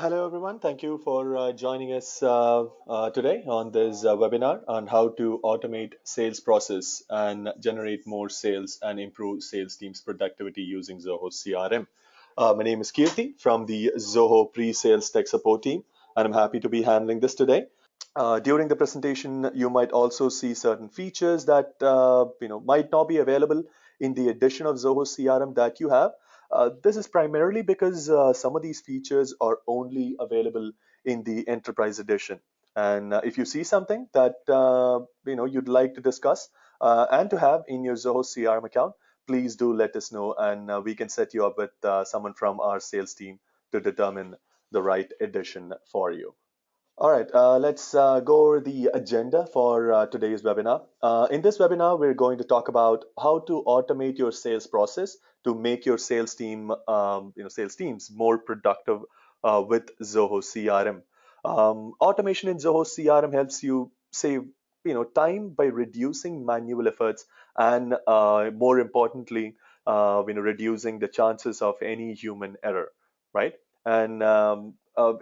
Hello, everyone. Thank you for joining us today on this webinar on how to automate sales process and generate more sales and improve sales team's productivity using Zoho CRM. My name is Kirti from the Zoho pre-sales tech support team, and I'm happy to be handling this today. During the presentation, you might also see certain features that might not be available in the edition of Zoho CRM that you have. This is primarily because some of these features are only available in the Enterprise Edition. And if you see something that you'd like to discuss and to have in your Zoho CRM account, please do let us know, and we can set you up with someone from our sales team to determine the right edition for you. All right, let's go over the agenda for today's webinar. In this webinar, we're going to talk about how to automate your sales process to make your sales team, sales teams more productive with Zoho CRM. Automation in Zoho CRM helps you save, time by reducing manual efforts and, more importantly, reducing the chances of any human error, right? And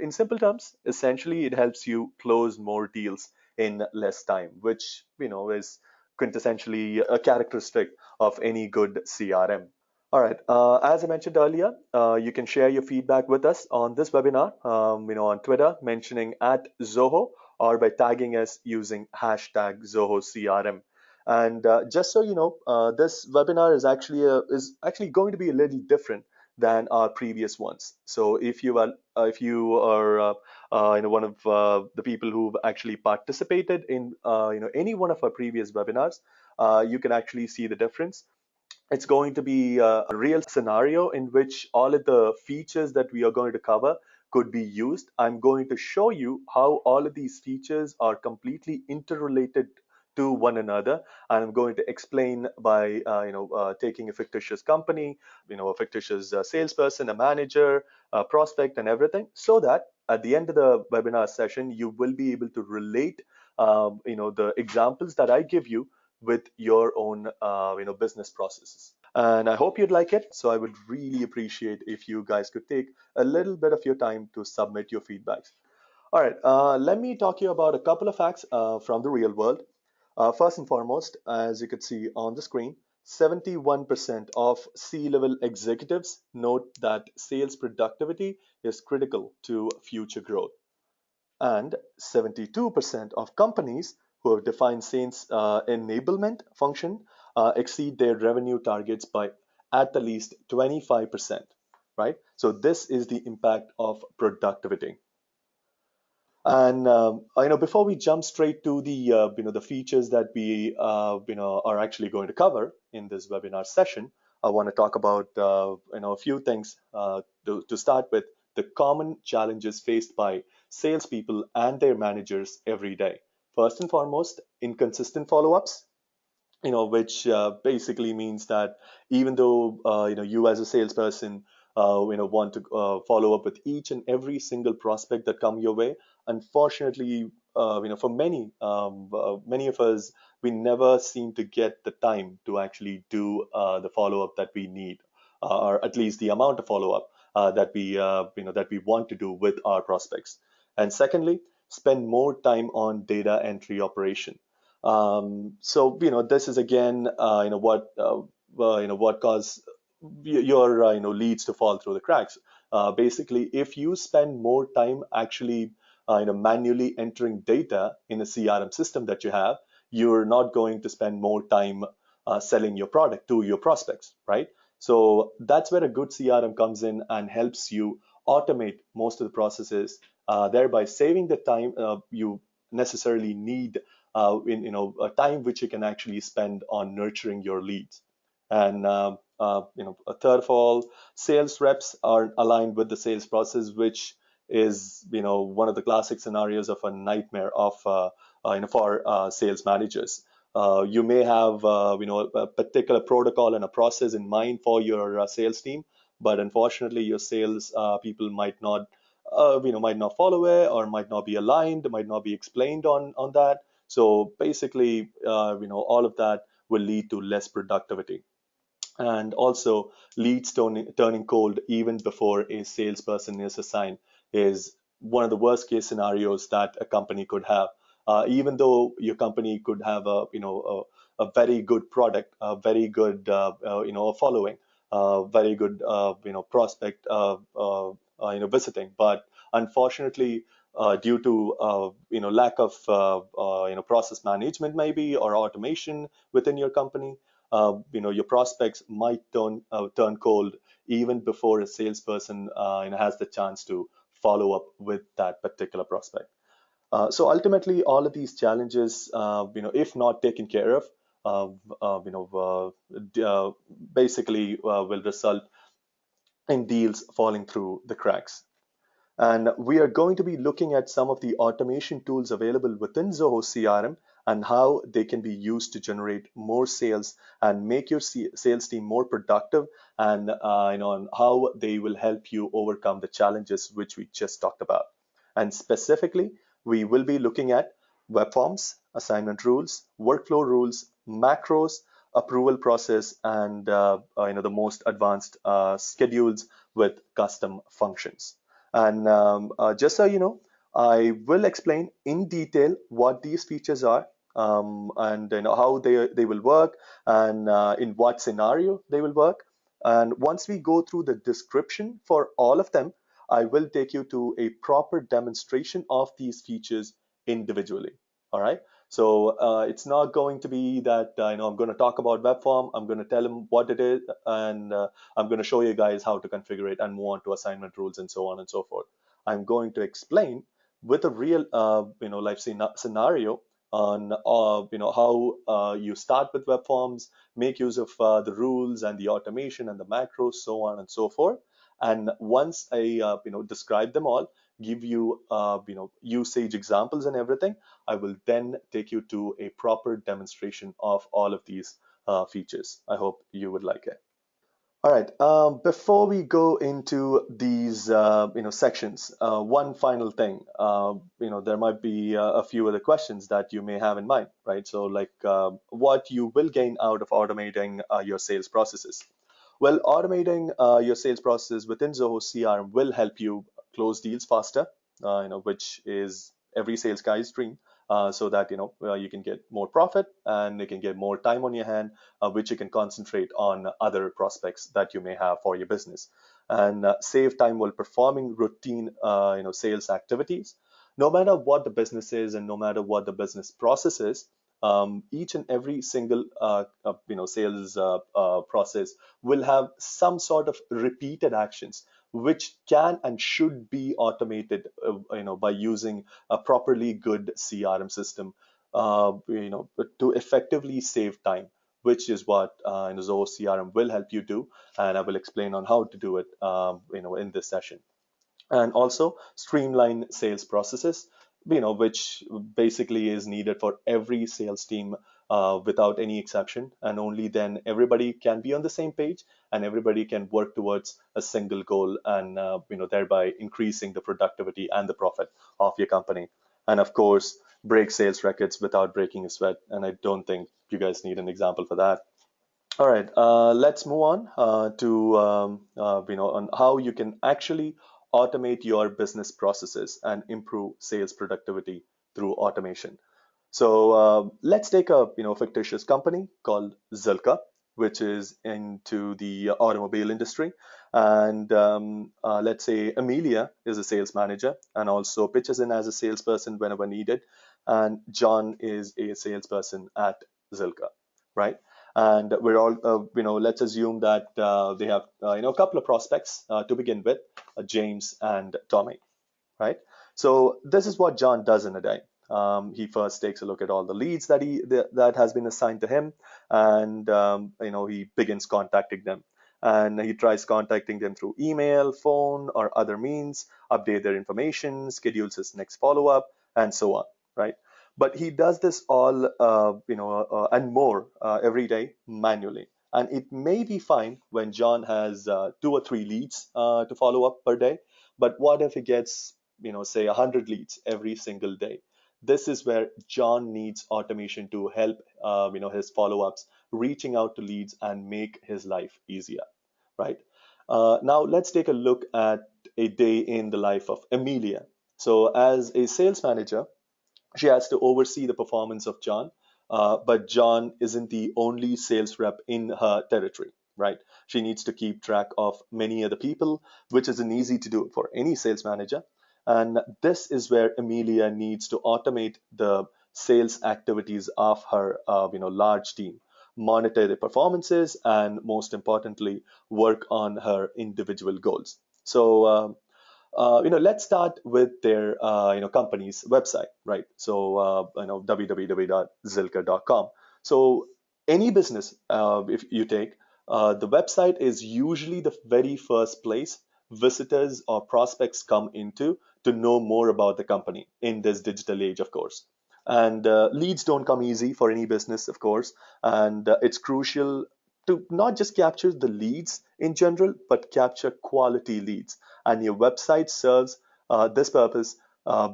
in simple terms, essentially, it helps you close more deals in less time, which is quintessentially a characteristic of any good CRM. All right. As I mentioned earlier, you can share your feedback with us on this webinar, on Twitter, mentioning at Zoho, or by tagging us using hashtag Zoho CRM. And just so you know, this webinar is actually going to be a little different than our previous ones. So if you are one of the people who've actually participated in any one of our previous webinars, you can actually see the difference. It's going to be a real scenario in which all of the features that we are going to cover could be used. I'm going to show you how all of these features are completely interrelated to one another, and I'm going to explain by taking a fictitious company, a fictitious salesperson, a manager, a prospect, and everything, so that at the end of the webinar session you will be able to relate the examples that I give you with your own business processes. And I hope you'd like it. So I would really appreciate if you guys could take a little bit of your time to submit your feedbacks. All right, let me talk to you about a couple of facts from the real world. First and foremost, as you could see on the screen, 71% of C-level executives note that sales productivity is critical to future growth. And 72% of companies who have defined sales enablement function exceed their revenue targets by at the least 25%, right? So this is the impact of productivity. And before we jump straight to the the features that we are actually going to cover in this webinar session, I want to talk about a few things to start with. The common challenges faced by salespeople and their managers every day. First and foremost, inconsistent follow-ups, which basically means that even though you as a salesperson want to follow up with each and every single prospect that come your way, unfortunately, for many of us, we never seem to get the time to actually do the follow up that we need, or at least the amount of follow up that we want to do with our prospects. And secondly, spend more time on data entry operation. So this is again what cause your leads to fall through the cracks. Basically, if you spend more time actually manually entering data in a CRM system that you have, you're not going to spend more time selling your product to your prospects, right? So that's where a good CRM comes in and helps you automate most of the processes, thereby saving the time you necessarily need in a time which you can actually spend on nurturing your leads. And a third of all, sales reps are aligned with the sales process, which is one of the classic scenarios of a nightmare of for sales managers. You may have a particular protocol and a process in mind for your sales team, but unfortunately your sales people might not follow it, or might not be aligned, might not be explained on that. So basically, all of that will lead to less productivity, and also leads turning cold even before a salesperson is assigned. is one of the worst case scenarios that a company could have. Even though your company could have a very good product, a very good a following, very good prospect visiting, but unfortunately, due to lack of process management maybe, or automation within your company, your prospects might turn cold even before a salesperson has the chance to follow up with that particular prospect. So ultimately, all of these challenges, if not taken care of, uh, basically will result in deals falling through the cracks. And we are going to be looking at some of the automation tools available within Zoho CRM and how they can be used to generate more sales and make your sales team more productive, and and how they will help you overcome the challenges which we just talked about. And specifically, we will be looking at web forms, assignment rules, workflow rules, macros, approval process, and the most advanced schedules with custom functions. And just so you know, I will explain in detail what these features are, and how they will work, and in what scenario they will work. And once we go through the description for all of them, I will take you to a proper demonstration of these features individually. All right. So it's not going to be that I'm going to talk about web form. I'm going to tell them what it is, and I'm going to show you guys how to configure it and move on to assignment rules and so on and so forth. I'm going to explain with a real life scenario on how you start with web forms, make use of the rules and the automation and the macros, so on and so forth. And once I describe them all, give you usage examples and everything, I will then take you to a proper demonstration of all of these features. I hope you would like it. All right. Before we go into these, sections, one final thing. There might be a few other questions that you may have in mind, right? So, like, what you will gain out of automating your sales processes. Well, automating your sales process within Zoho CRM will help you close deals faster, which is every sales guy's dream. So that you can get more profit and you can get more time on your hand, which you can concentrate on other prospects that you may have for your business, and save time while performing routine sales activities. No matter what the business is and no matter what the business process is, each and every single sales process will have some sort of repeated actions which can and should be automated by using a properly good CRM system, to effectively save time, which is what Zoho CRM will help you do, and I will explain on how to do it, in this session. And also streamline sales processes, which basically is needed for every sales team, without any exception, and only then everybody can be on the same page and everybody can work towards a single goal, and thereby increasing the productivity and the profit of your company. And of course, break sales records without breaking a sweat, and I don't think you guys need an example for that. All right, let's move on to on how you can actually automate your business processes and improve sales productivity through automation. So let's take a fictitious company called Zilka, which is into the automobile industry, and let's say Amelia is a sales manager and also pitches in as a salesperson whenever needed, and John is a salesperson at Zilka, right? And we're all, let's assume that they have, a couple of prospects to begin with, James and Tommy, right? So this is what John does in a day. He first takes a look at all the leads that has been assigned to him, and he begins contacting them. And he tries contacting them through email, phone, or other means, update their information, schedules his next follow-up, and so on, right? But he does this all, and more every day manually. And it may be fine when John has 2 or 3 leads to follow up per day. But what if he gets, say 100 leads every single day? This is where John needs automation to help, his follow-ups, reaching out to leads and make his life easier, right? Now let's take a look at a day in the life of Amelia. So, as a sales manager, she has to oversee the performance of John, but John isn't the only sales rep in her territory, right? She needs to keep track of many other people, which isn't easy to do for any sales manager. And this is where Amelia needs to automate the sales activities of her, large team, monitor their performances, and most importantly, work on her individual goals. So, let's start with their company's website, right? So www.zilker.com. So any business, if you take, the website is usually the very first place visitors or prospects come into to know more about the company in this digital age, of course. And leads don't come easy for any business, of course, and it's crucial to not just capture the leads in general, but capture quality leads, and your website serves this purpose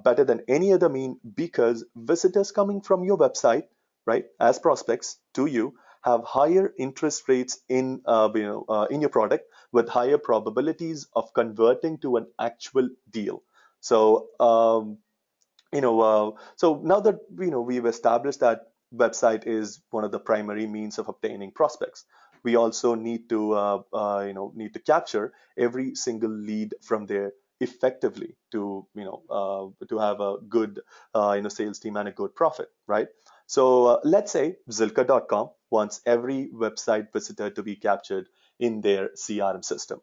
better than any other mean, because visitors coming from your website, right, as prospects to you, have higher interest rates in your product, with higher probabilities of converting to an actual deal. So so now that we've established that website is one of the primary means of obtaining prospects, we also need to capture every single lead from there effectively to have a good sales team and a good profit, right? So let's say Zilka.com wants every website visitor to be captured in their CRM system.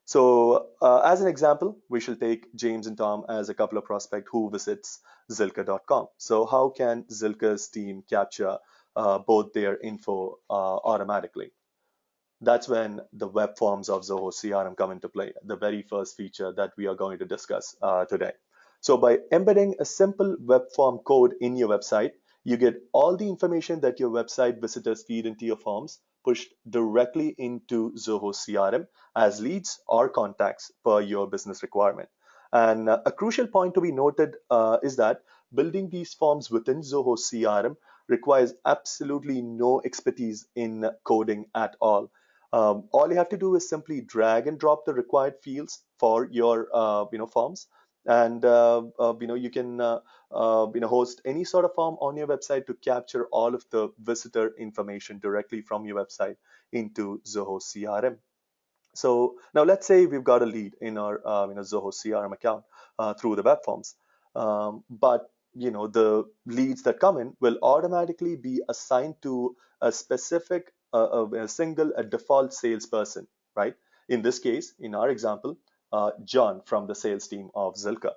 So, as an example, we shall take James and Tom as a couple of prospects who visits Zilka.com. So, how can Zilka's team capture both their info automatically? That's when the web forms of Zoho CRM come into play, the very first feature that we are going to discuss today. So by embedding a simple web form code in your website, you get all the information that your website visitors feed into your forms pushed directly into Zoho CRM as leads or contacts per your business requirement. And a crucial point to be noted is that building these forms within Zoho CRM requires absolutely no expertise in coding at all. All you have to do is simply drag and drop the required fields for your forms, and you can host any sort of form on your website to capture all of the visitor information directly from your website into Zoho CRM. So now let's say we've got a lead in our Zoho CRM account through the web forms, but the leads that come in will automatically be assigned to a specific a single a default salesperson, right? In this case, in our example, John from the sales team of Zilka.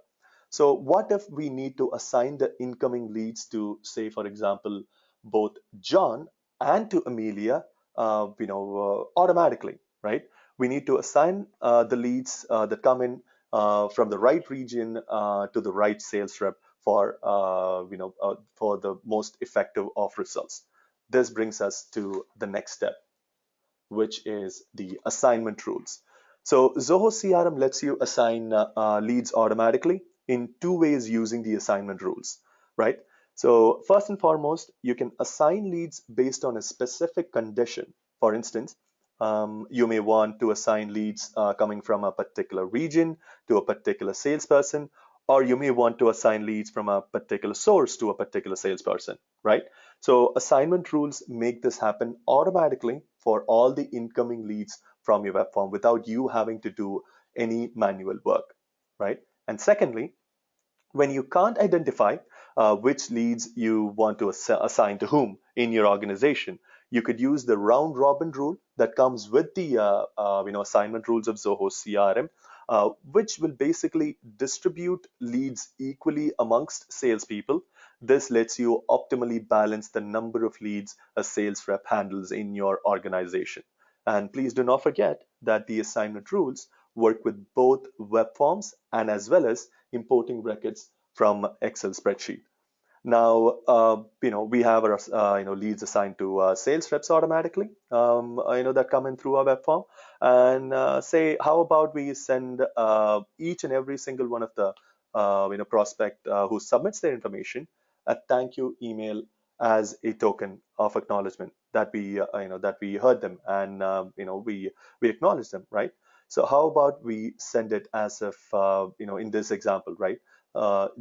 So what if we need to assign the incoming leads to, say, for example, both John and to Amelia, automatically, right? We need to assign the leads that come in from the right region to the right sales rep for the most effective of results. This brings us to the next step, which is the assignment rules. So Zoho CRM lets you assign leads automatically in two ways using the assignment rules, right? So first and foremost, you can assign leads based on a specific condition. For instance, you may want to assign leads coming from a particular region to a particular salesperson, or you may want to assign leads from a particular source to a particular salesperson, right? So assignment rules make this happen automatically for all the incoming leads from your web form without you having to do any manual work, right? And secondly, when you can't identify which leads you want to assign to whom in your organization, you could use the round robin rule that comes with the assignment rules of Zoho CRM, which will basically distribute leads equally amongst salespeople. This lets you optimally balance the number of leads a sales rep handles in your organization. And please do not forget that the assignment rules work with both web forms and as well as importing records from Excel spreadsheet. Now, we have our, leads assigned to sales reps automatically, that come in through our web form. And say, how about we send each and every single one of the, prospect who submits their information a thank you email as a token of acknowledgement that we heard them and, we acknowledge them, right? So how about we send it as if, in this example, right?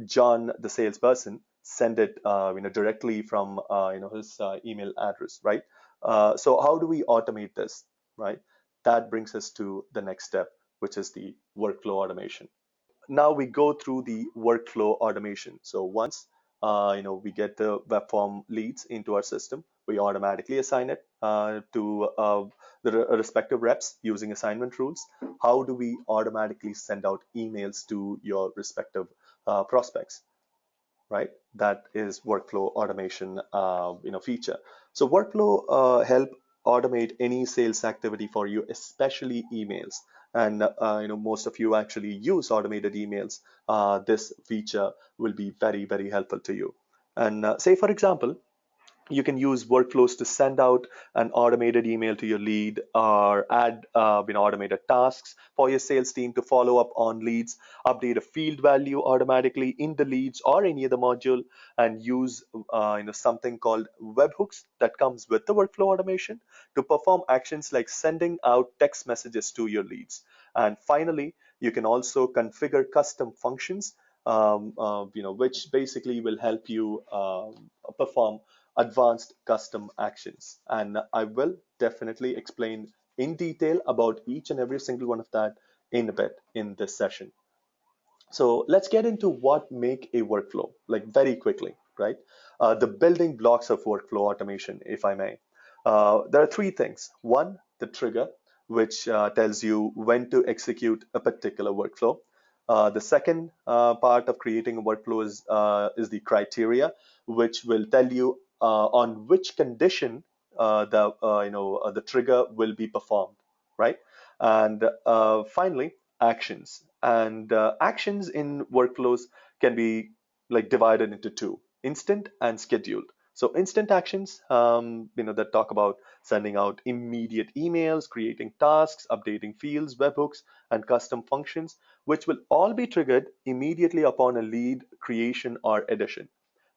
John, the salesperson, send it, directly from, his email address, right? So how do we automate this, right? That brings us to the next step, which is the workflow automation. Now we go through the workflow automation. So once we get the web form leads into our system, we automatically assign it to the respective reps using assignment rules. How do we automatically send out emails to your respective prospects? Right? That is workflow automation, feature. So workflow help automate any sales activity for you, especially emails. And most of you actually use automated emails. This feature will be very, very helpful to you. And say, for example, you can use workflows to send out an automated email to your lead, or add automated tasks for your sales team to follow up on leads, update a field value automatically in the leads or any other module, and use something called webhooks that comes with the workflow automation to perform actions like sending out text messages to your leads. And finally, you can also configure custom functions, which basically will help you perform advanced custom actions. And I will definitely explain in detail about each and every single one of that in a bit in this session. So let's get into what make a workflow, like very quickly, right? The building blocks of workflow automation, if I may. There are three things. One, the trigger, which tells you when to execute a particular workflow. The second part of creating a workflow is the criteria, which will tell you on which condition the trigger will be performed, right? And finally, actions. And actions in workflows can be like divided into two: instant and scheduled. So instant actions, that talk about sending out immediate emails, creating tasks, updating fields, webhooks, and custom functions, which will all be triggered immediately upon a lead creation or addition.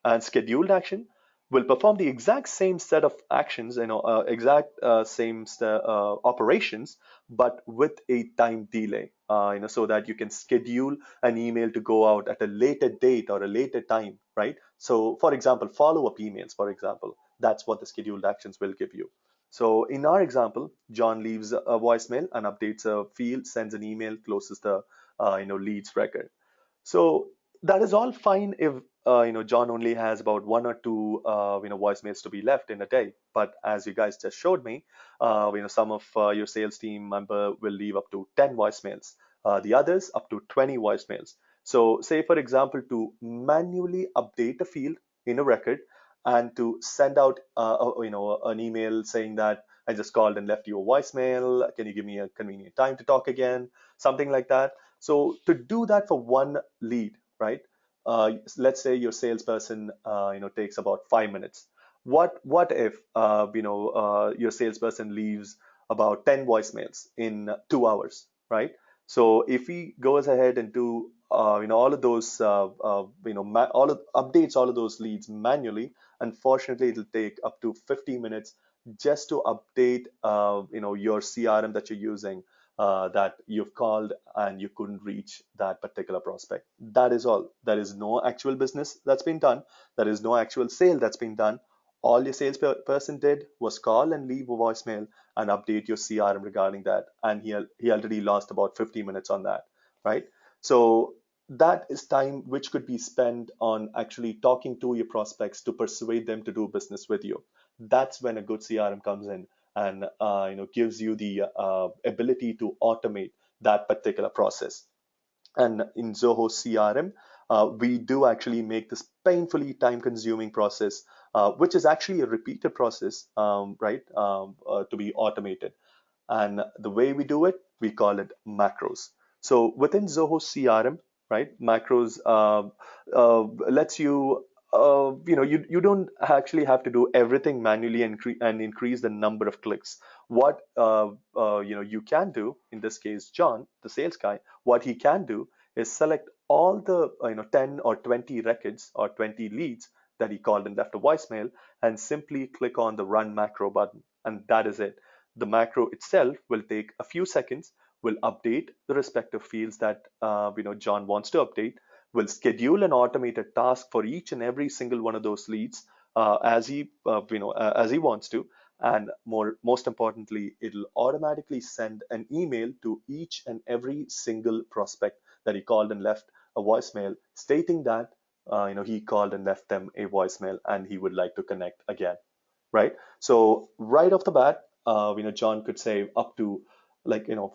And scheduled action will perform the exact same set of actions, exact same operations, but with a time delay, so that you can schedule an email to go out at a later date or a later time, right? So, for example, follow-up emails, for example, that's what the scheduled actions will give you. So, in our example, John leaves a voicemail and updates a field, sends an email, closes the leads record. So that is all fine if John only has about one or two voicemails to be left in a day. But as you guys just showed me, some of your sales team member will leave up to 10 voicemails, the others up to 20 voicemails. So say for example, to manually update a field in a record and to send out an email saying that I just called and left you a voicemail. Can you give me a convenient time to talk again? Something like that. So to do that for one lead, right? Let's say your salesperson, takes about 5 minutes. What if, your salesperson leaves about 10 voicemails in 2 hours, right? So if he goes ahead and do, all of those, all of, updates all of those leads manually, unfortunately, it'll take up to 50 minutes just to update, your CRM that you're using, that you've called and you couldn't reach that particular prospect. That is all. There is no actual business that's been done. There is no actual sale that's been done. All your salesperson did was call and leave a voicemail and update your CRM regarding that. And he already lost about 50 minutes on that, right? So that is time which could be spent on actually talking to your prospects to persuade them to do business with you. That's when a good CRM comes in and gives you the ability to automate that particular process. And in Zoho CRM, we do actually make this painfully time-consuming process, which is actually a repeated process, right, to be automated. And the way we do it, we call it macros. So within Zoho CRM, right, macros lets you, you don't actually have to do everything manually and increase the number of clicks. What you can do in this case, John, the sales guy, what he can do is select all the 10 or 20 records or 20 leads that he called and left a voicemail, and simply click on the run macro button, and that is it. The macro itself will take a few seconds, will update the respective fields that John wants to update, will schedule an automated task for each and every single one of those leads as he wants to, and most importantly, it'll automatically send an email to each and every single prospect that he called and left a voicemail stating that he called and left them a voicemail and he would like to connect again, right? So right off the bat, John could save up to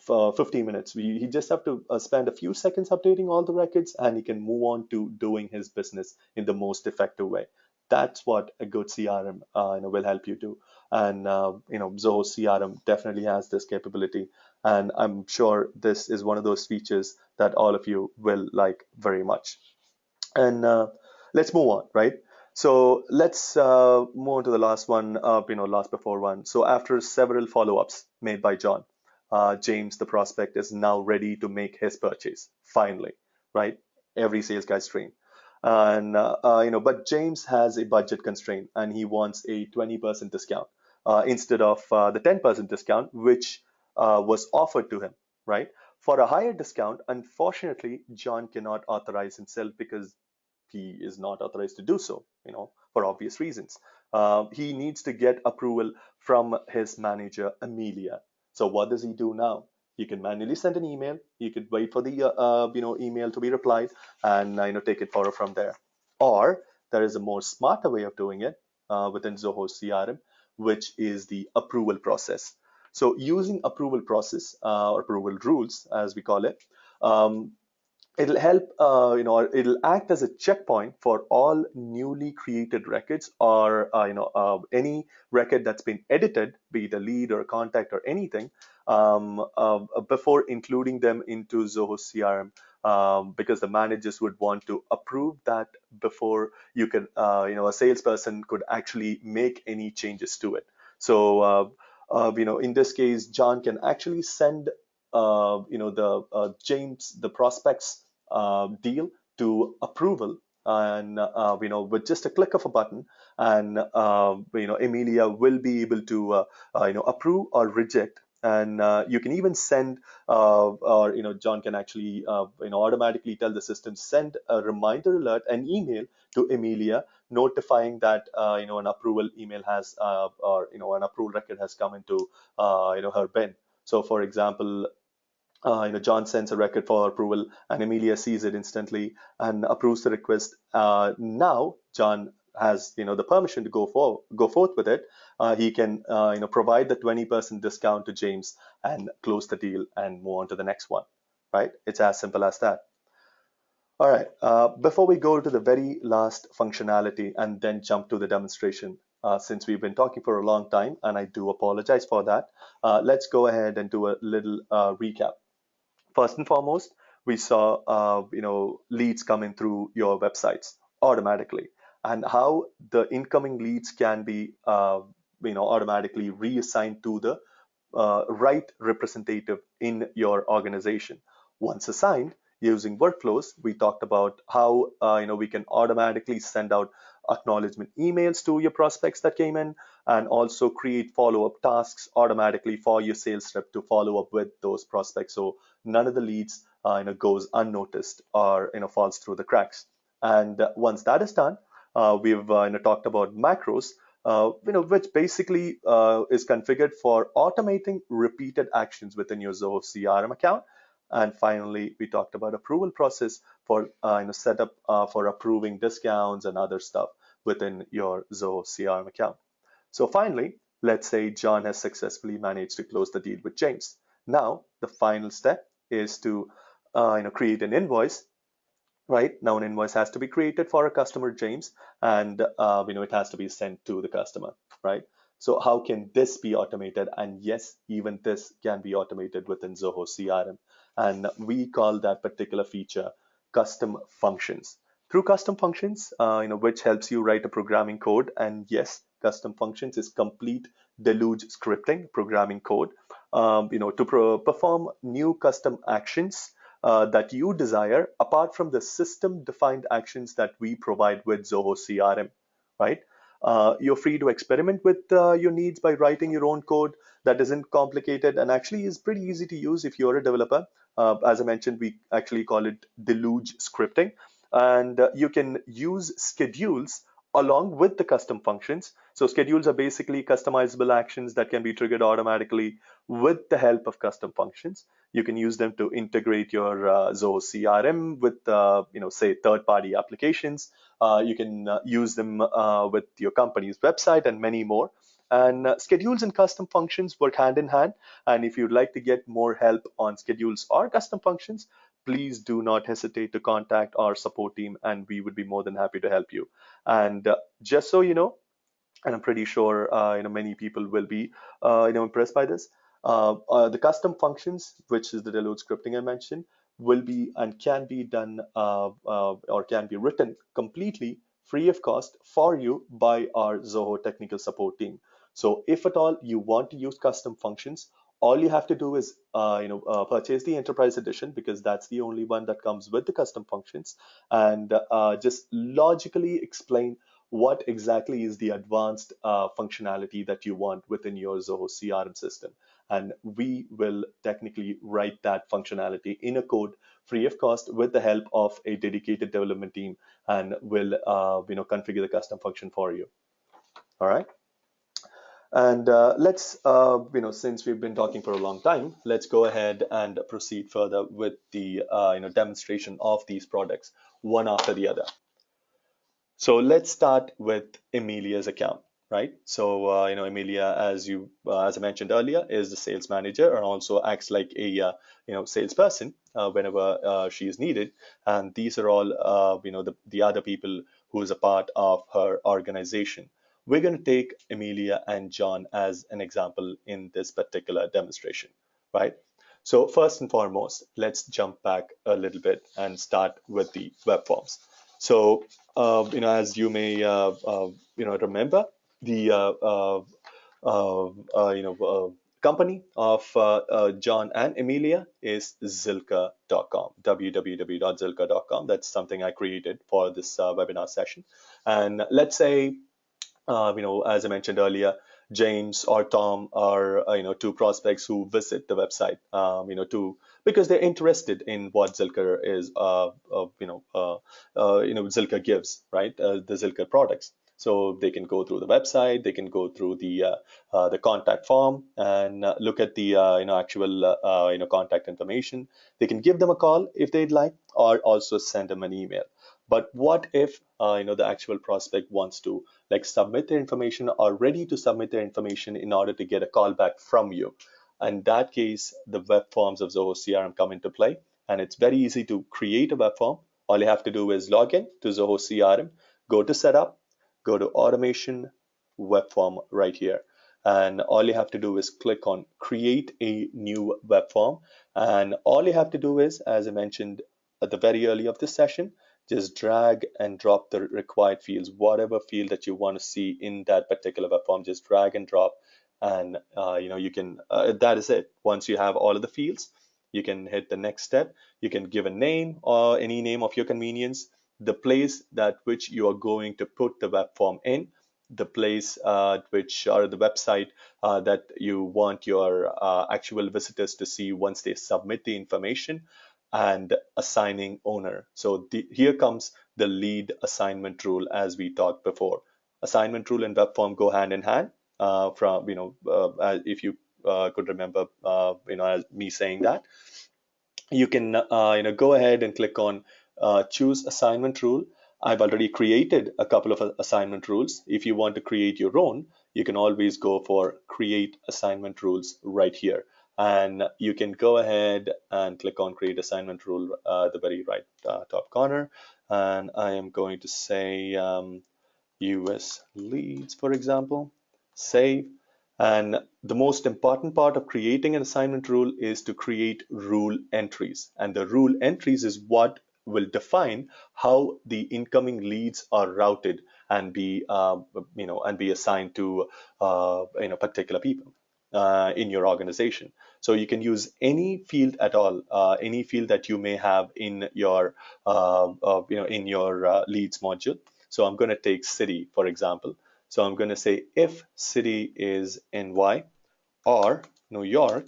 for 15 minutes. He just have to spend a few seconds updating all the records, and he can move on to doing his business in the most effective way. That's what a good CRM will help you do. And Zoho CRM definitely has this capability, and I'm sure this is one of those features that all of you will like very much. And let's move on, right? So let's move on to the last one, last before one. So after several follow-ups made by John, James, the prospect, is now ready to make his purchase. Finally, right? Every sales guy's dream. And but James has a budget constraint, and he wants a 20% discount instead of the 10% discount, which was offered to him, right? For a higher discount, unfortunately, John cannot authorize himself because he is not authorized to do so, for obvious reasons. He needs to get approval from his manager, Amelia. So what does he do now? He can manually send an email. He could wait for the email to be replied and take it forward from there. Or there is a more smarter way of doing it within Zoho CRM, which is the approval process. So using approval process or approval rules, as we call it, it'll help, it'll act as a checkpoint for all newly created records or, any record that's been edited, be it a lead or a contact or anything, before including them into Zoho CRM. Because the managers would want to approve that before you can, a salesperson could actually make any changes to it. So, in this case, John can actually send, James, the prospects deal to approval, and with just a click of a button, and Emilia will be able to approve or reject. And you can even send, or John can actually automatically tell the system, send a reminder alert, an email to Emilia notifying that an approval email has or an approval record has come into her bin. So for example, John sends a record for approval, and Emilia sees it instantly and approves the request. Now John has the permission to go forth with it. He can provide the 20% discount to James and close the deal and move on to the next one. Right? It's as simple as that. All right. Before we go to the very last functionality and then jump to the demonstration, since we've been talking for a long time, and I do apologize for that, let's go ahead and do a little recap. First and foremost, we saw leads coming through your websites automatically, and how the incoming leads can be automatically reassigned to the right representative in your organization. Once assigned, using workflows, we talked about how we can automatically send out acknowledgement emails to your prospects that came in, and also create follow-up tasks automatically for your sales rep to follow up with those prospects, so none of the leads goes unnoticed or falls through the cracks. And once that is done, we've talked about macros, which basically is configured for automating repeated actions within your Zoho CRM account. And finally, we talked about approval process for setup for approving discounts and other stuff within your Zoho CRM account. So finally, let's say John has successfully managed to close the deal with James. Now, the final step is to create an invoice. Right now, an invoice has to be created for a customer, James, and it has to be sent to the customer, right? So how can this be automated? And yes, even this can be automated within Zoho CRM, and we call that particular feature custom functions. Through custom functions, which helps you write a programming code. And yes, custom functions is complete deluge scripting programming code, to perform new custom actions that you desire, apart from the system-defined actions that we provide with Zoho CRM, right? You're free to experiment with your needs by writing your own code. that isn't complicated and actually is pretty easy to use if you're a developer. As I mentioned, we actually call it deluge scripting. And you can use schedules along with the custom functions. So schedules are basically customizable actions that can be triggered automatically with the help of custom functions. You can use them to integrate your Zoho CRM with, say, third-party applications. You can use them with your company's website and many more. And schedules and custom functions work hand in hand. And if you'd like to get more help on schedules or custom functions, please do not hesitate to contact our support team, and we would be more than happy to help you. And just so you know, and I'm pretty sure many people will be impressed by this. The custom functions, which is the deload scripting I mentioned, will be and can be done or can be written completely free of cost for you by our Zoho technical support team. So if at all you want to use custom functions, all you have to do is purchase the enterprise edition, because that's the only one that comes with the custom functions, and just logically explain what exactly is the advanced functionality that you want within your Zoho CRM system. And we will technically write that functionality in a code free of cost with the help of a dedicated development team, and will configure the custom function for you. All right. And let's, since we've been talking for a long time, let's go ahead and proceed further with the demonstration of these products one after the other. So let's start with Emilia's account, right? So Emilia, as I mentioned earlier, is the sales manager and also acts like a salesperson whenever she is needed. And these are all the other people who is a part of her organization. We're going to take Emilia and John as an example in this particular demonstration, right? So first and foremost, let's jump back a little bit and start with the web forms. So, as you may, remember, the company of John and Emilia is Zilker.com, www.zilker.com. That's something I created for this webinar session. And let's say, as I mentioned earlier, James or Tom are two prospects who visit the website, because they're interested in what Zilker is, Zilker gives, right? The Zilker products. So they can go through the website, they can go through the contact form and look at the actual contact information. They can give them a call if they'd like, or also send them an email. But what if the actual prospect wants to submit their information or ready to submit their information in order to get a call back from you? In that case, the web forms of Zoho CRM come into play, and it's very easy to create a web form. All you have to do is log in to Zoho CRM, go to setup, go to automation, web form right here. And all you have to do is click on create a new web form. And all you have to do is, as I mentioned at the very early of this session, just drag and drop the required fields, whatever field that you want to see in that particular web form, just drag and drop. And you can, that is it. Once you have all of the fields, you can hit the next step. You can give a name or any name of your convenience, the place that which you are going to put the web form in, the place which or the website that you want your actual visitors to see once they submit the information, and assigning owner. So here comes the lead assignment rule, as we talked before. Assignment rule and web form go hand in hand. If you could remember, as me saying that, you can go ahead and click on choose assignment rule. I've already created a couple of assignment rules. If you want to create your own, you can always go for create assignment rules right here. And you can go ahead and click on create assignment rule at the very right top corner. And I am going to say US leads, for example, save. And the most important part of creating an assignment rule is to create rule entries. And the rule entries is what will define how the incoming leads are routed and be, and be assigned to, particular people in your organization. So you can use any field at all, any field that you may have in your, leads module. So I'm going to take city, for example. So I'm going to say if city is NY, or New York,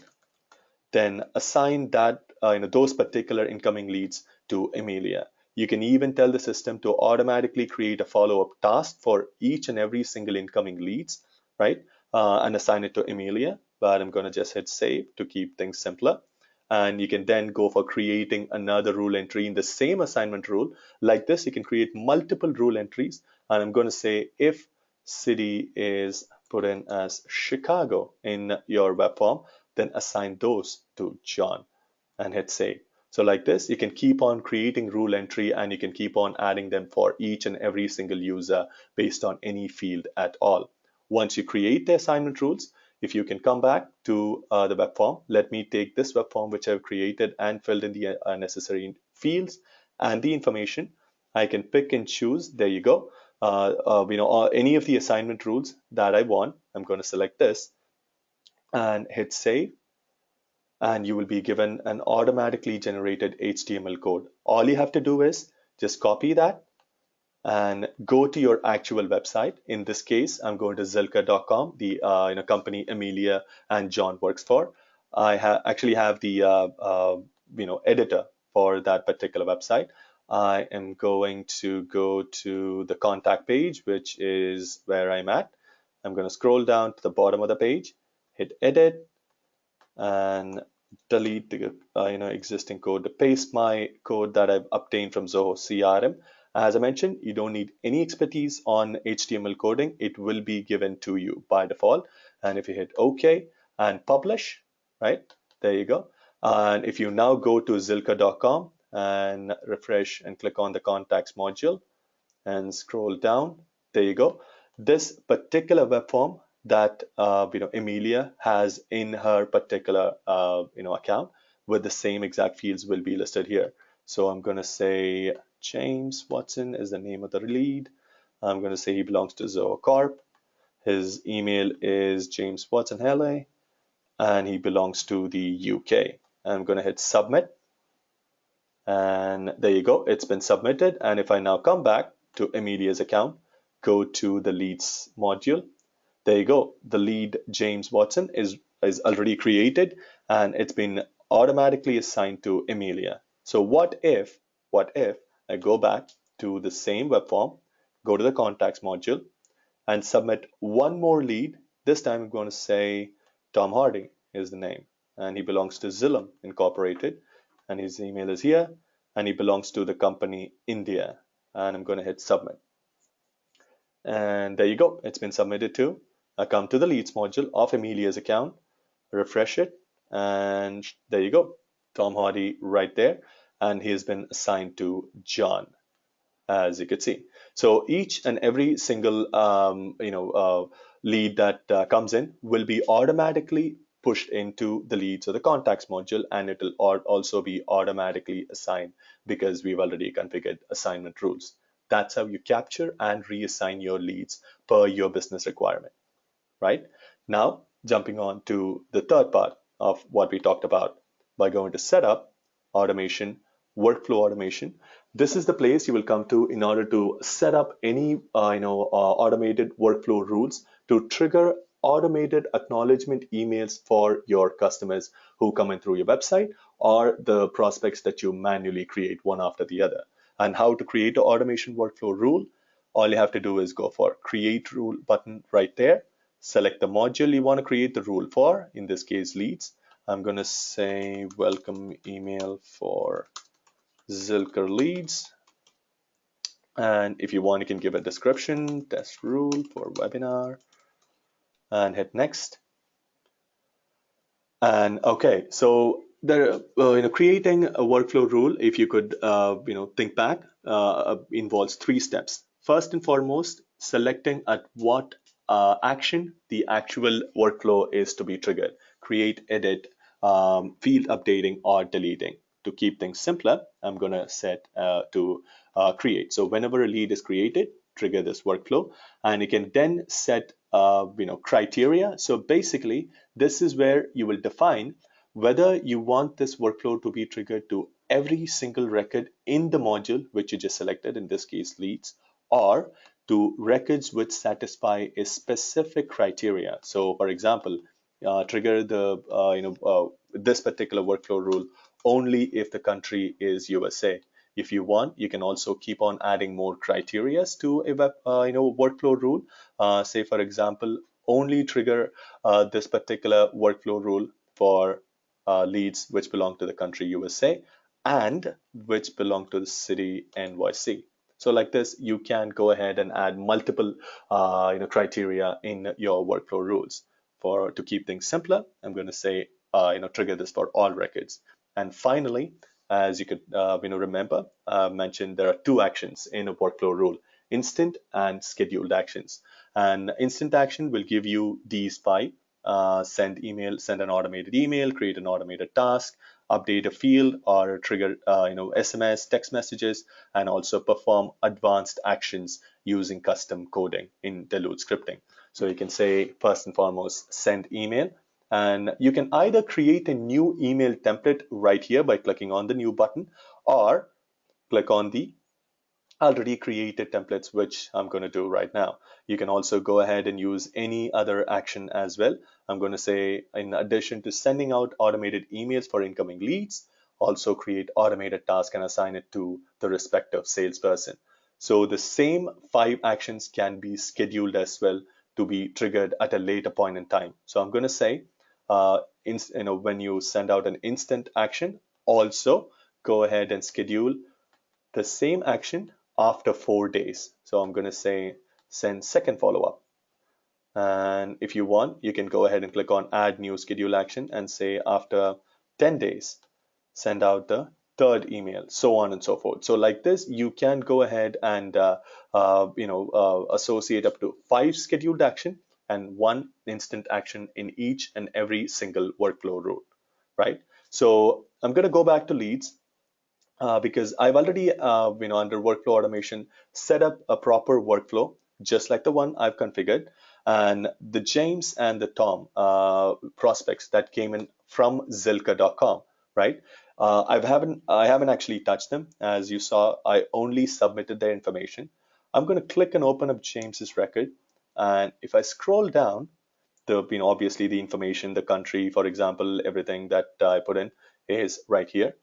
then assign that those particular incoming leads to Emilia. You can even tell the system to automatically create a follow-up task for each and every single incoming leads, right? And assign it to Emilia. But I'm going to just hit save to keep things simpler. And you can then go for creating another rule entry in the same assignment rule. Like this, you can create multiple rule entries. And I'm going to say if city is put in as Chicago in your web form, then assign those to John and hit save. So like this, you can keep on creating rule entry and you can keep on adding them for each and every single user based on any field at all. Once you create the assignment rules, if you can come back to the web form, let me take this web form which I've created and filled in the necessary fields and the information. I can pick and choose. There you go. Any of the assignment rules that I want. I'm going to select this and hit save, and you will be given an automatically generated HTML code. All you have to do is just copy that and go to your actual website. In this case, I'm going to Zilker.com, the company Emilia and John works for. I actually have the editor for that particular website. I am going to go to the contact page, which is where I'm at. I'm going to scroll down to the bottom of the page, hit edit, and delete the existing code to paste my code that I've obtained from Zoho CRM. As I mentioned, you don't need any expertise on HTML coding. It will be given to you by default. And if you hit OK and publish, right, there you go. And if you now go to Zilker.com and refresh and click on the contacts module and scroll down, there you go. This particular web form that Emilia has in her particular account with the same exact fields will be listed here. So I'm going to say James Watson is the name of the lead. I'm going to say he belongs to Zoho Corp. His email is James Watson Hele, and he belongs to the UK. I'm going to hit submit, and there you go. It's been submitted. And if I now come back to Emilia's account, go to the leads module. There you go. The lead James Watson is already created and it's been automatically assigned to Emilia. So what if I go back to the same web form, go to the contacts module and submit one more lead. This time I'm going to say Tom Hardy is the name, and he belongs to Xylem Incorporated, and his email is here, and he belongs to the company India, and I'm going to hit submit. And there you go. It's been submitted to. I come to the leads module of Emilia's account, refresh it, and there you go. Tom Hardy right there, and he has been assigned to John, as you could see. So each and every single lead that comes in will be automatically pushed into the leads or the contacts module, and it will also be automatically assigned because we've already configured assignment rules. That's how you capture and reassign your leads per your business requirement, right? Now, jumping on to the third part of what we talked about by going to setup, automation, workflow automation. This is the place you will come to in order to set up any automated workflow rules to trigger automated acknowledgement emails for your customers who come in through your website or the prospects that you manually create one after the other. And how to create an automation workflow rule, all you have to do is go for create rule button right there. Select the module you want to create the rule for, in this case leads. I'm going to say welcome email for Zilker leads. And if you want, you can give a description, test rule for webinar, and hit next. And okay, so there, creating a workflow rule, if you could, think back, involves three steps. First and foremost, selecting at what action the actual workflow is to be triggered. Create, edit, field updating, or deleting. To keep things simpler, I'm going to set to create. So whenever a lead is created, trigger this workflow, and you can then set criteria. So basically, this is where you will define whether you want this workflow to be triggered to every single record in the module which you just selected, in this case leads, or to records which satisfy a specific criteria. So for example, trigger the this particular workflow rule only if the country is USA. If you want, you can also keep on adding more criterias to a workflow rule. Say for example, only trigger this particular workflow rule for leads which belong to the country USA and which belong to the city NYC. So like this, you can go ahead and add multiple criteria in your workflow rules. For to keep things simpler, I'm going to say trigger this for all records. And finally, as you could remember, I mentioned there are two actions in a workflow rule: instant and scheduled actions. And instant action will give you these five: send email, send an automated email, create an automated task, update a field, or trigger SMS, text messages, and also perform advanced actions using custom coding in Delude scripting. So you can say first and foremost, send email. And you can either create a new email template right here by clicking on the new button, or click on the already created templates, which I'm going to do right now. You can also go ahead and use any other action as well. I'm going to say, in addition to sending out automated emails for incoming leads, also create automated task and assign it to the respective salesperson. So the same five actions can be scheduled as well to be triggered at a later point in time. So I'm going to say, when you send out an instant action, also go ahead and schedule the same action after 4 days. So I'm going to say send second follow-up. And if you want, you can go ahead and click on add new schedule action and say after 10 days, send out the third email, so on and so forth. So like this, you can go ahead and associate up to 5 scheduled action and 1 instant action in each and every single workflow rule, right? So I'm going to go back to leads because I've already, under workflow automation, set up a proper workflow, just like the one I've configured. And the James and the Tom prospects that came in from Zilka.com, right? I haven't actually touched them. As you saw, I only submitted their information. I'm going to click and open up James's record. And if I scroll down, obviously the information, the country, for example, everything that I put in is right here.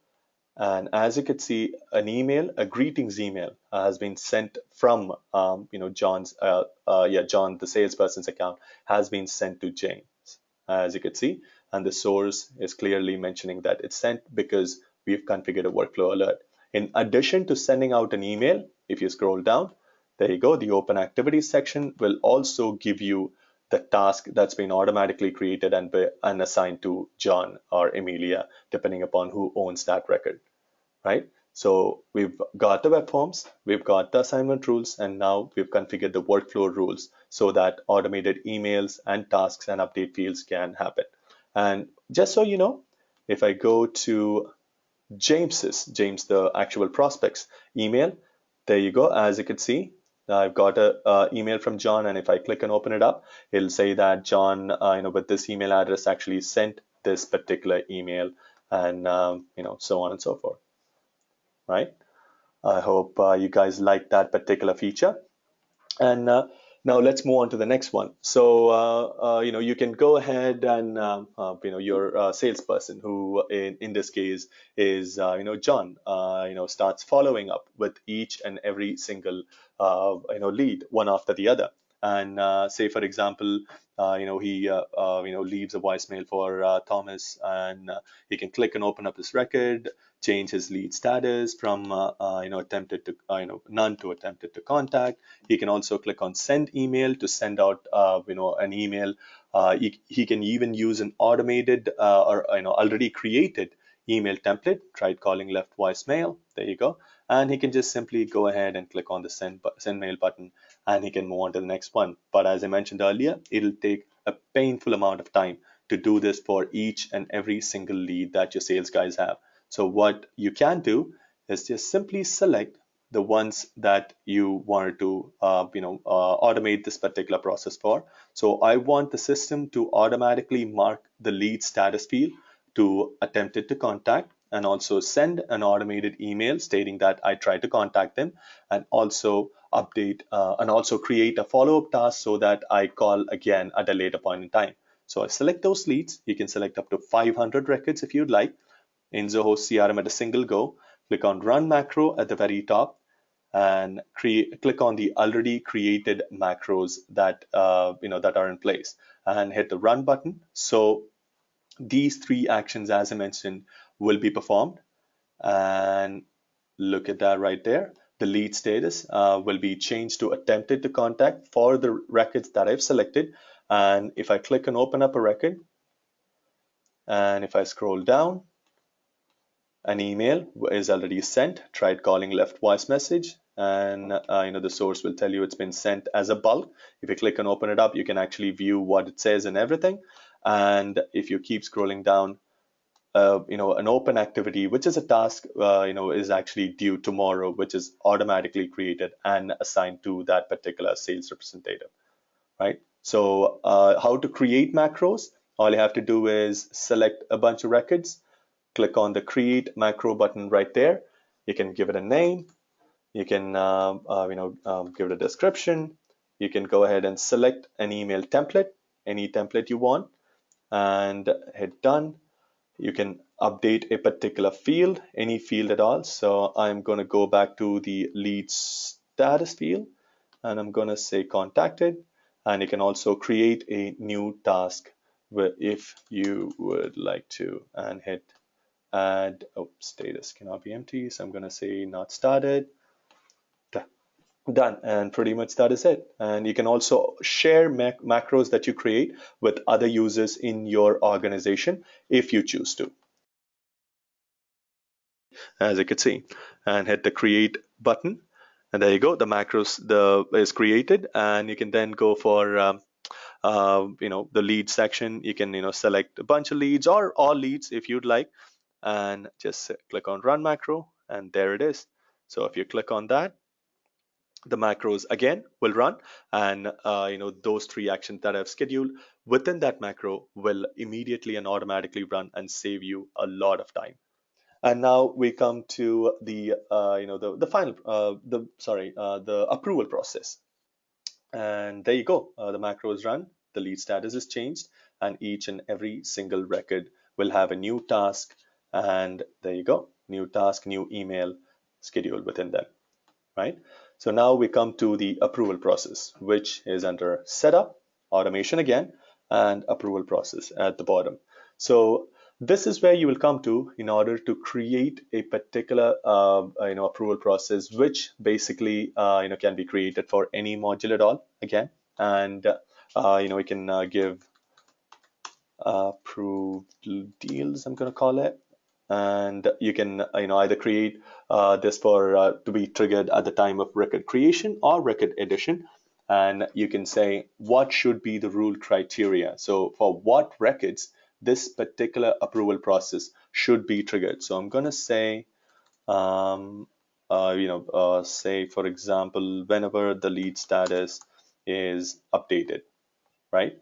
And as you can see, an email, a greetings email, has been sent from, John, the salesperson's account, has been sent to James, as you can see. And the source is clearly mentioning that it's sent because we've configured a workflow alert. In addition to sending out an email, if you scroll down, there you go, the open activities section will also give you the task that's been automatically created and assigned to John or Emilia, depending upon who owns that record, right? So we've got the web forms, we've got the assignment rules, and now we've configured the workflow rules so that automated emails and tasks and update fields can happen. And just so you know, if I go to James, the actual prospects email, there you go. As you can see, I've got a email from John, and if I click and open it up, it'll say that John, with this email address actually sent this particular email, and so on and so forth, right? I hope you guys like that particular feature. And now let's move on to the next one. So, you can go ahead and, your salesperson, who in this case is, John, starts following up with each and every single, lead one after the other. And say, for example, he, leaves a voicemail for Thomas, and he can click and open up his record, change his lead status from, attempted to, none to attempted to contact. He can also click on send email to send out, an email. He can even use an automated or already created email template. Tried calling, left voicemail. There you go. And he can just simply go ahead and click on the send mail button, and he can move on to the next one. But as I mentioned earlier, it'll take a painful amount of time to do this for each and every single lead that your sales guys have. So what you can do is just simply select the ones that you wanted to automate this particular process for. So I want the system to automatically mark the lead status field to attempted to contact, and also send an automated email stating that I tried to contact them, and also update and also create a follow-up task so that I call again at a later point in time. So I select those leads. You can select up to 500 records if you'd like in Zoho CRM at a single go. Click on Run Macro at the very top and click on the already created macros that that are in place, and hit the Run button. So these three actions, as I mentioned, will be performed. And look at that right there. The lead status will be changed to attempted to contact for the records that I've selected. And if I click and open up a record, and if I scroll down, an email is already sent, tried calling, left voice message, and the source will tell you it's been sent as a bulk. If you click and open it up, you can actually view what it says and everything. And if you keep scrolling down, an open activity, which is a task, is actually due tomorrow, which is automatically created and assigned to that particular sales representative, right? So how to create macros? All you have to do is select a bunch of records, click on the create macro button right there. You can give it a name. You can give it a description. You can go ahead and select an email template, any template you want, and hit done. You can update a particular field, any field at all. So I'm going to go back to the lead status field, and I'm going to say contacted. And you can also create a new task if you would like to, and hit add. Oh, status cannot be empty, so I'm going to say not started. Done. And pretty much that is it. And you can also share macros that you create with other users in your organization if you choose to, as you can see, and hit the create button. And there you go, the macros is created. And you can then go for the lead section. You can select a bunch of leads or all leads if you'd like, and just click on run macro, and there it is. So if you click on that, the macros again will run, and those three actions that I've scheduled within that macro will immediately and automatically run and save you a lot of time. And now we come to the final the approval process. And there you go. The macro is run, the lead status is changed, and each and every single record will have a new task. And there you go, new task, new email scheduled within them, right? So now we come to the approval process, which is under setup, automation again, and approval process at the bottom. So this is where you will come to in order to create a particular approval process, which basically can be created for any module at all again. And we can give approved deals, I'm going to call it. And you can either create this for to be triggered at the time of record creation or record addition. And you can say what should be the rule criteria. So for what records this particular approval process should be triggered. So I'm going to say say for example, whenever the lead status is updated, right?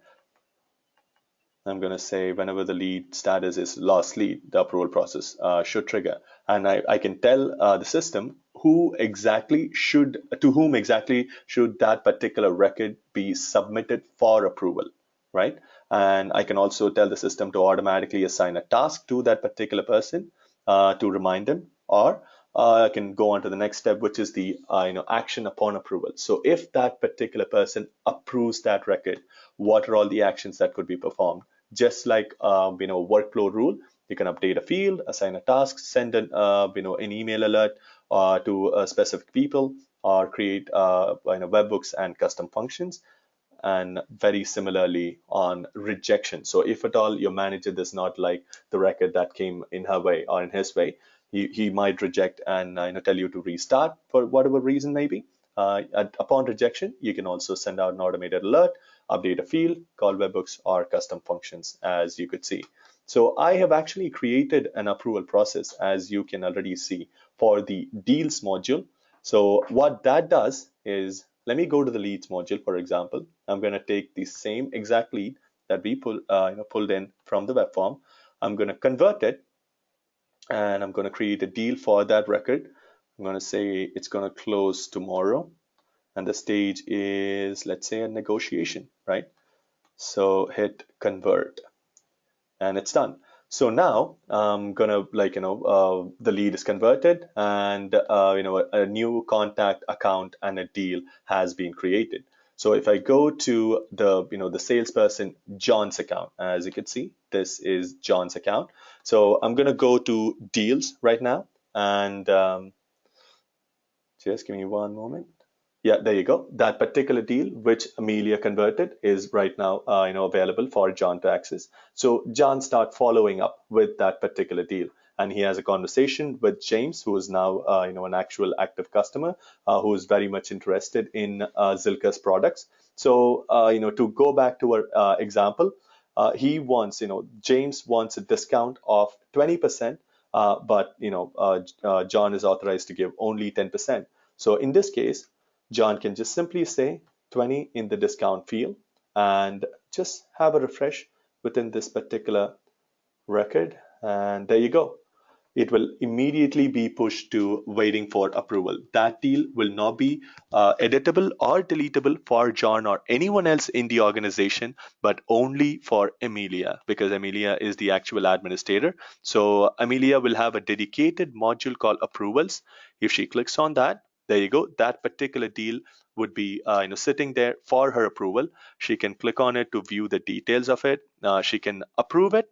I'm going to say whenever the lead status is lost lead, the approval process should trigger. And I can tell the system to whom exactly should that particular record be submitted for approval, right? And I can also tell the system to automatically assign a task to that particular person to remind them, or I can go on to the next step, which is the action upon approval. So if that particular person approves that record, what are all the actions that could be performed? Just like workflow rule, you can update a field, assign a task, send an email alert to specific people, or create webhooks and custom functions. And very similarly on rejection. So if at all your manager does not like the record that came in her way or in his way, he might reject and tell you to restart for whatever reason maybe. Upon rejection, you can also send out an automated alert, update a field, call webhooks or custom functions, as you could see. So I have actually created an approval process, as you can already see, for the deals module. So what that does is, let me go to the leads module, for example. I'm going to take the same exact lead that we pulled in from the web form. I'm going to convert it, and I'm going to create a deal for that record. I'm going to say it's going to close tomorrow, and the stage is, let's say, a negotiation, right? So hit convert, and it's done. So now I'm gonna the lead is converted, and a new contact account and a deal has been created. So if I go to the salesperson John's account, as you can see, this is John's account. So I'm gonna go to deals right now, and just give me one moment. Yeah, there you go. That particular deal which Amelia converted is right now available for John to access. So John start following up with that particular deal, and he has a conversation with James, who is now an actual active customer who is very much interested in Zilka's products. So to go back to our example, he wants James wants a discount of 20%, but John is authorized to give only 10%. So in this case, John can just simply say 20 in the discount field and just have a refresh within this particular record. And there you go. It will immediately be pushed to waiting for approval. That deal will not be editable or deletable for John or anyone else in the organization, but only for Amelia, because Amelia is the actual administrator. So Amelia will have a dedicated module called approvals. If she clicks on that, there you go. That particular deal would be sitting there for her approval. She can click on it to view the details of it. She can approve it,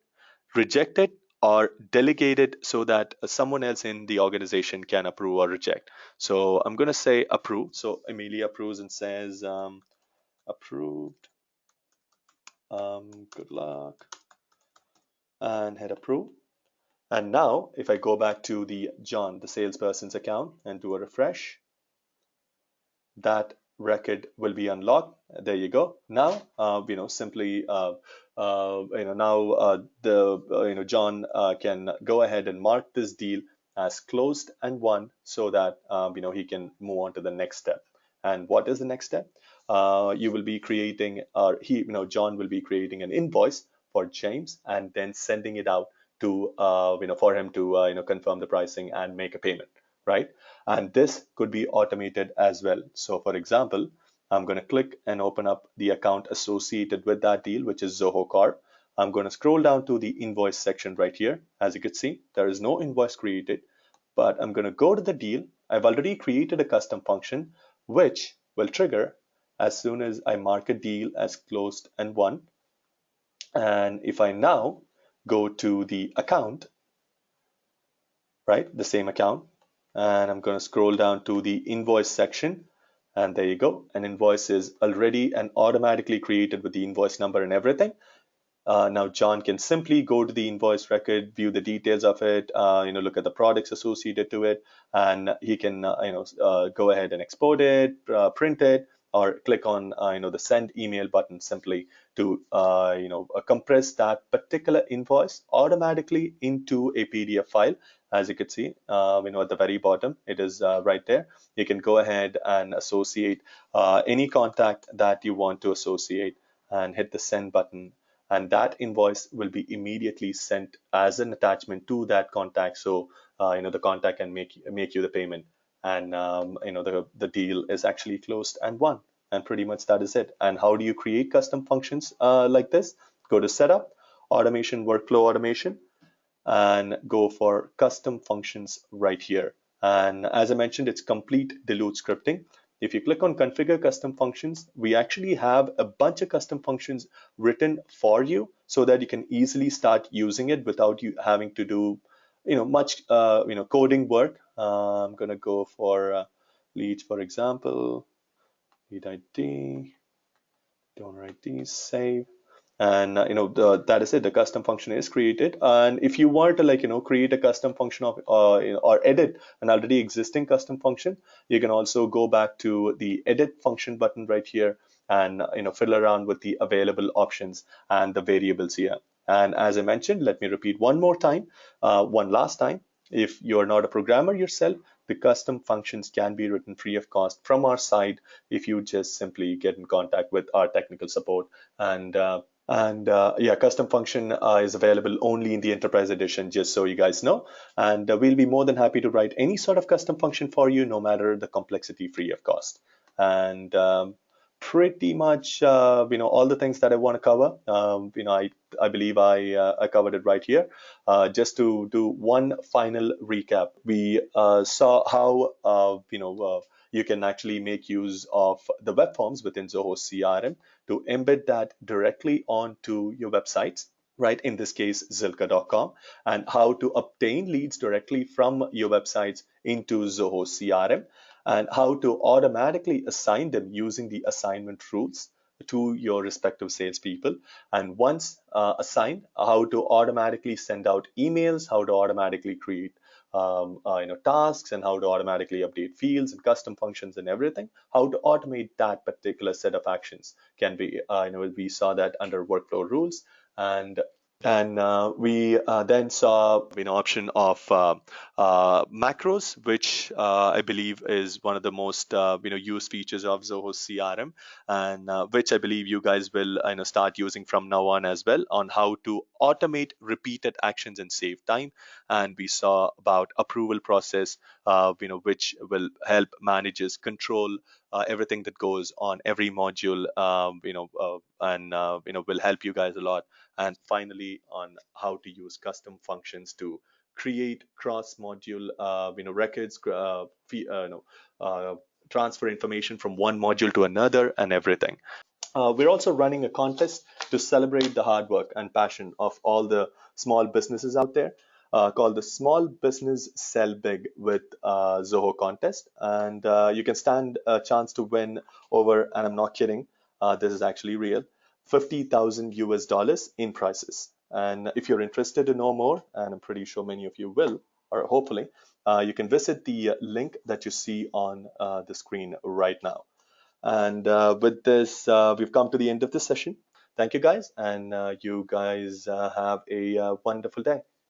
reject it, or delegate it so that someone else in the organization can approve or reject. So I'm going to say approve. So Amelia approves and says approved. Good luck, and hit approve. And now if I go back to the John, the salesperson's account, and do a refresh, that record will be unlocked. There you go. Now, simply, now the John can go ahead and mark this deal as closed and won, so that he can move on to the next step. And what is the next step? You will be creating, or John will be creating an invoice for James, and then sending it out to for him to confirm the pricing and make a payment, right? And this could be automated as well. So for example, I'm going to click and open up the account associated with that deal, which is Zoho Corp. I'm going to scroll down to the invoice section right here. As you can see, there is no invoice created, but I'm going to go to the deal. I've already created a custom function, which will trigger as soon as I mark a deal as closed and won. And if I now go to the account, right, the same account, and I'm going to scroll down to the invoice section, and there you go. An invoice is already and automatically created with the invoice number and everything. Now John can simply go to the invoice record, view the details of it, look at the products associated to it, and he can go ahead and export it, print it, or click on the send email button simply to compress that particular invoice automatically into a PDF file. As you can see, at the very bottom, it is right there. You can go ahead and associate any contact that you want to associate, and hit the send button, and that invoice will be immediately sent as an attachment to that contact. So the contact can make you the payment, and the deal is actually closed and won. And pretty much that is it. And how do you create custom functions like this? Go to setup, automation, workflow automation, and go for custom functions right here. And as I mentioned, it's complete dilute scripting. If you click on configure custom functions, we actually have a bunch of custom functions written for you, so that you can easily start using it without you having to do much coding work. I'm gonna go for leads, for example, lead ID, donor ID, save. And that is it. The custom function is created. And if you want to create a custom function of or edit an already existing custom function, you can also go back to the edit function button right here, and fiddle around with the available options and the variables here. And as I mentioned, let me repeat one more time, one last time. If you're not a programmer yourself, the custom functions can be written free of cost from our side if you just simply get in contact with our technical support. And yeah, custom function is available only in the enterprise edition, just so you guys know. And we'll be more than happy to write any sort of custom function for you, no matter the complexity, free of cost. And pretty much all the things that I want to cover. I believe I covered it right here. Just to do one final recap, we saw how you can actually make use of the web forms within Zoho CRM to embed that directly onto your websites, right? In this case, Zilka.com, and how to obtain leads directly from your websites into Zoho CRM, and how to automatically assign them using the assignment rules to your respective salespeople. And once assigned, how to automatically send out emails, how to automatically create tasks, and how to automatically update fields and custom functions and everything. How to automate that particular set of actions can be, we saw that under workflow rules. And we then saw option of macros, which I believe is one of the most used features of Zoho CRM, and which I believe you guys will start using from now on as well, on how to automate repeated actions and save time. And we saw about approval process, which will help managers control everything that goes on every module, and will help you guys a lot. And finally, on how to use custom functions to create cross-module records, transfer information from one module to another, and everything. We're also running a contest to celebrate the hard work and passion of all the small businesses out there, called the Small Business Sell Big with Zoho contest. And you can stand a chance to win over, and I'm not kidding, this is actually real, 50,000 US dollars in prizes. And if you're interested to know more, and I'm pretty sure many of you will, or hopefully, you can visit the link that you see on the screen right now. And with this, we've come to the end of this session. Thank you guys, and you guys have a wonderful day.